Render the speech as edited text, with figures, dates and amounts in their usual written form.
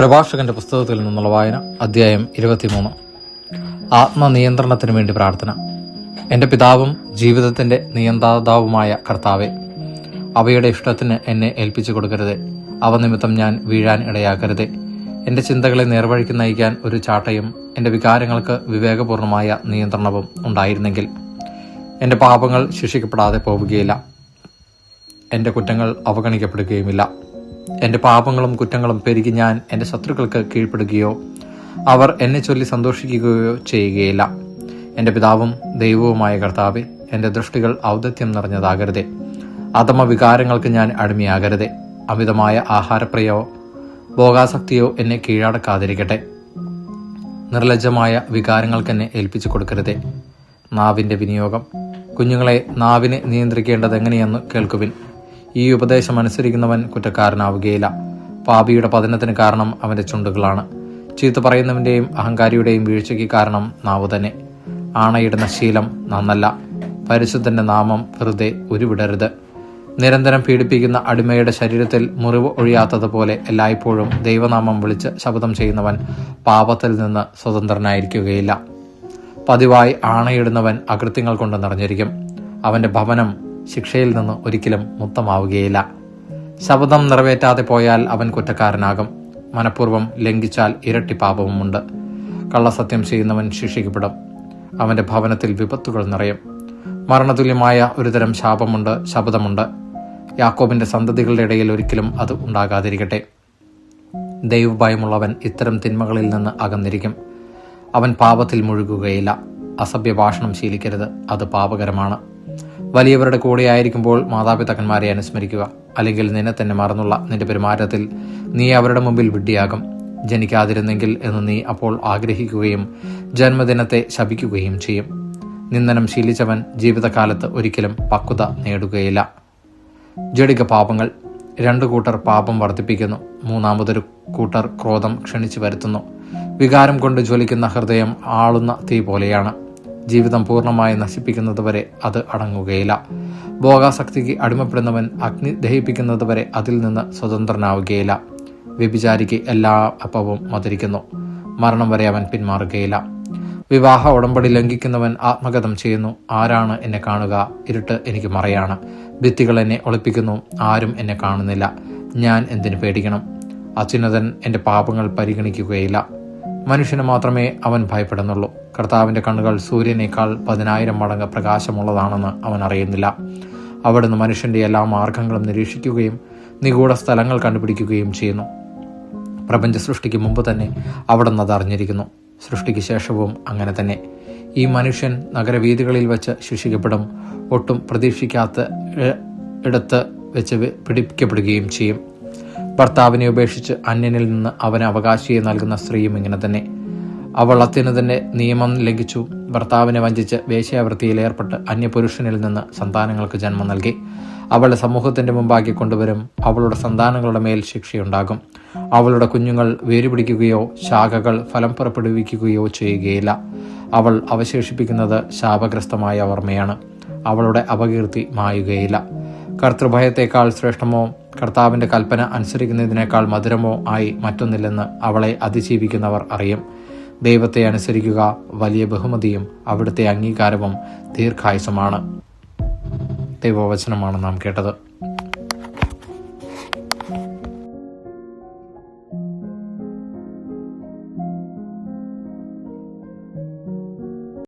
പ്രഭാഷകന്റെ പുസ്തകത്തിൽ നിന്നുള്ള വായന, അധ്യായം 23. ആത്മനിയന്ത്രണത്തിന് വേണ്ടി പ്രാർത്ഥന. എൻ്റെ പിതാവും ജീവിതത്തിൻ്റെ നിയന്ത്രാതാവുമായ കർത്താവെ, അവയുടെ ഇഷ്ടത്തിന് എന്നെ ഏൽപ്പിച്ചു കൊടുക്കരുതേ. അവ നിമിത്തം ഞാൻ വീഴാൻ ഇടയാക്കരുതേ. എൻ്റെ ചിന്തകളെ നേർവഴിക്ക് നയിക്കാൻ ഒരു ചാട്ടയും എൻ്റെ വികാരങ്ങൾക്ക് വിവേകപൂർണമായ നിയന്ത്രണവും ഉണ്ടായിരുന്നെങ്കിൽ എൻ്റെ പാപങ്ങൾ ശിക്ഷിക്കപ്പെടാതെ പോവുകയില്ല, എൻ്റെ കുറ്റങ്ങൾ അവഗണിക്കപ്പെടുകയുമില്ല. എൻ്റെ പാപങ്ങളും കുറ്റങ്ങളും പെരുകി ഞാൻ എൻ്റെ ശത്രുക്കൾക്ക് കീഴ്പ്പെടുകയോ അവർ എന്നെ ചൊല്ലി സന്തോഷിക്കുകയോ ചെയ്യുകയില്ല. എൻ്റെ പിതാവും ദൈവവുമായ കർത്താവെ, എൻ്റെ ദൃഷ്ടികൾ ഔദത്യം നിറഞ്ഞതാകരുതേ. അധമ വികാരങ്ങൾക്ക് ഞാൻ അടിമയാകരുതേ. അമിതമായ ആഹാരപ്രിയോ ഭോഗാസക്തിയോ എന്നെ കീഴടക്കാതിരിക്കട്ടെ. നിർലജ്ജമായ വികാരങ്ങൾക്ക് എന്നെ ഏൽപ്പിച്ചു കൊടുക്കരുതേ. നാവിൻ്റെ വിനിയോഗം. കുഞ്ഞുങ്ങളെ, നാവിനെ നിയന്ത്രിക്കേണ്ടത് എങ്ങനെയെന്ന് കേൾക്കുവിൻ. ഈ ഉപദേശം അനുസരിക്കുന്നവൻ കുറ്റക്കാരനാവുകയില്ല. പാപിയുടെ പതനത്തിന് കാരണം അവൻ്റെ ചുണ്ടുകളാണ്. ചീത്ത പറയുന്നവൻ്റെയും അഹങ്കാരിയുടെയും വീഴ്ചയ്ക്ക് കാരണം നാവ് തന്നെ. ആണയിടുന്ന ശീലം നന്നല്ല. പരിശുദ്ധൻ്റെ നാമം വെറുതെ ഉരുവിടരുത്. നിരന്തരം പീഡിപ്പിക്കുന്ന അടിമയുടെ ശരീരത്തിൽ മുറിവ് ഒഴിയാത്തതുപോലെ എല്ലായ്പ്പോഴും ദൈവനാമം വിളിച്ച് ശപഥം ചെയ്യുന്നവൻ പാപത്തിൽ നിന്ന് സ്വതന്ത്രനായിരിക്കുകയില്ല. പതിവായി ആണയിടുന്നവൻ അകൃത്യങ്ങൾ കൊണ്ട് നിറഞ്ഞിരിക്കും. അവൻ്റെ ഭവനം ശിക്ഷയിൽ നിന്ന് ഒരിക്കലും മുക്തമാവുകയില്ല. ശപഥം നിറവേറ്റാതെ പോയാൽ അവൻ കുറ്റക്കാരനാകും. മനഃപൂർവ്വം ലംഘിച്ചാൽ ഇരട്ടി പാപവുമുണ്ട്. കള്ളസത്യം ചെയ്യുന്നവൻ ശിക്ഷിക്കപ്പെടും. അവൻ്റെ ഭവനത്തിൽ വിപത്തുകൾ നിറയും. മരണതുല്യമായ ഒരുതരം ശപഥമുണ്ട്. യാക്കോബിൻ്റെ സന്തതികളുടെ ഇടയിൽ ഒരിക്കലും അത് ഉണ്ടാകാതിരിക്കട്ടെ. ദൈവഭയമുള്ളവൻ ഇത്തരം തിന്മകളിൽ നിന്ന് അകന്നിരിക്കും. അവൻ പാപത്തിൽ മുഴുകുകയില്ല. അസഭ്യ ഭാഷണം ശീലിക്കരുത്, അത് പാപകരമാണ്. വലിയവരുടെ കൂടെയായിരിക്കുമ്പോൾ മാതാപിതാക്കന്മാരെ അനുസ്മരിക്കുക. അല്ലെങ്കിൽ നിന്നെ തന്നെ മറന്നുള്ള നിന്റെ പെരുമാറ്റത്തിൽ നീ അവരുടെ മുമ്പിൽ വിഡ്ഢിയാകും. ജനിക്കാതിരുന്നെങ്കിൽ എന്ന് നീ അപ്പോൾ ആഗ്രഹിക്കുകയും ജന്മദിനത്തെ ശപിക്കുകയും ചെയ്യും. നിന്ദനം ശീലിച്ചവൻ ജീവിതകാലത്ത് ഒരിക്കലും പക്വത നേടുകയില്ല. ജഡിക പാപങ്ങൾ. 2 കൂട്ടർ പാപം വർദ്ധിപ്പിക്കുന്നു. 3-മതൊരു കൂട്ടർ ക്രോധം ക്ഷണിച്ചു വരുത്തുന്നു. വികാരം കൊണ്ട് ജ്വലിക്കുന്ന ഹൃദയം ആളുന്ന തീ പോലെയാണ്. ജീവിതം പൂർണ്ണമായി നശിപ്പിക്കുന്നതുവരെ അത് അടങ്ങുകയില്ല. ഭോഗാസക്തിക്ക് അടിമപ്പെടുന്നവൻ അഗ്നി ദഹിപ്പിക്കുന്നതുവരെ അതിൽ നിന്ന് സ്വതന്ത്രനാവുകയില്ല. വ്യഭിചാരിക്ക് എല്ലാ അപ്പവും മധുരിക്കുന്നു. മരണം വരെ അവൻ പിന്മാറുകയില്ല. വിവാഹ ഉടമ്പടി ലംഘിക്കുന്നവൻ ആത്മഗതം ചെയ്യുന്നു. ആരാണ് എന്നെ കാണുക? ഇരുട്ട് എനിക്ക് മറയാണ്. ഭിത്തികൾ എന്നെ ഒളിപ്പിക്കുന്നു. ആരും എന്നെ കാണുന്നില്ല. ഞാൻ എന്തിനു പേടിക്കണം? അത്യുന്നതൻ എൻ്റെ പാപങ്ങൾ പരിഗണിക്കുകയില്ല. മനുഷ്യന് മാത്രമേ അവൻ ഭയപ്പെടുന്നുള്ളൂ. കർത്താവിൻ്റെ കണ്ണുകൾ സൂര്യനേക്കാൾ 10,000 മടങ്ങ് പ്രകാശമുള്ളതാണെന്ന് അവൻ അറിയുന്നില്ല. അവിടുന്ന് മനുഷ്യൻ്റെ എല്ലാ മാർഗങ്ങളും നിരീക്ഷിക്കുകയും നിഗൂഢ സ്ഥലങ്ങൾ കണ്ടുപിടിക്കുകയും ചെയ്യുന്നു. പ്രപഞ്ച സൃഷ്ടിക്ക് മുമ്പ് തന്നെ അവിടുന്ന് അത് അറിഞ്ഞിരിക്കുന്നു. സൃഷ്ടിക്ക് ശേഷവും അങ്ങനെ തന്നെ. ഈ മനുഷ്യൻ നഗരവീഥികളിൽ വെച്ച് ശിക്ഷിക്കപ്പെടും. ഒട്ടും പ്രതീക്ഷിക്കാത്ത ഇടത്ത് വെച്ച് പിടിക്കപ്പെടുകയും ചെയ്യും. ഭർത്താവിനെ ഉപേക്ഷിച്ച് അന്യനിൽ നിന്ന് അവന് അവകാശിയെ നൽകുന്ന സ്ത്രീയും ഇങ്ങനെ തന്നെ. അവൾ അത്യുന്നതന്റെ നിയമം ലംഘിച്ചു. ഭർത്താവിനെ വഞ്ചിച്ച് വേശ്യാവൃത്തിയിൽ ഏർപ്പെട്ട് അന്യപുരുഷനിൽ നിന്ന് സന്താനങ്ങൾക്ക് ജന്മം നൽകി. അവളെ സമൂഹത്തിന്റെ മുമ്പാക്കി കൊണ്ടുവരും. അവളുടെ സന്താനങ്ങളുടെ മേൽ ശിക്ഷയുണ്ടാകും. അവളുടെ കുഞ്ഞുങ്ങൾ വേരുപിടിക്കുകയോ ശാഖകൾ ഫലം പുറപ്പെടുവിക്കുകയോ ചെയ്യുകയില്ല. അവൾ അവശേഷിപ്പിക്കുന്നത് ശാപഗ്രസ്തമായ ഓർമ്മയാണ്. അവളുടെ അപകീർത്തി മായുകയില്ല. കർത്തൃഭയത്തേക്കാൾ ശ്രേഷ്ഠമോ കർത്താവിൻ്റെ കൽപ്പന അനുസരിക്കുന്നതിനേക്കാൾ മധുരമോ ആയി മറ്റൊന്നില്ലെന്ന് അവളെ അതിജീവിക്കുന്നവർ അറിയും. ദൈവത്തെ അനുസരിക്കുക വലിയ ബഹുമതിയും അവിടുത്തെ അംഗീകാരവും ദീർഘായുസ്സുമാണ്. ദൈവവചനമാണ് നാം കേട്ടത്.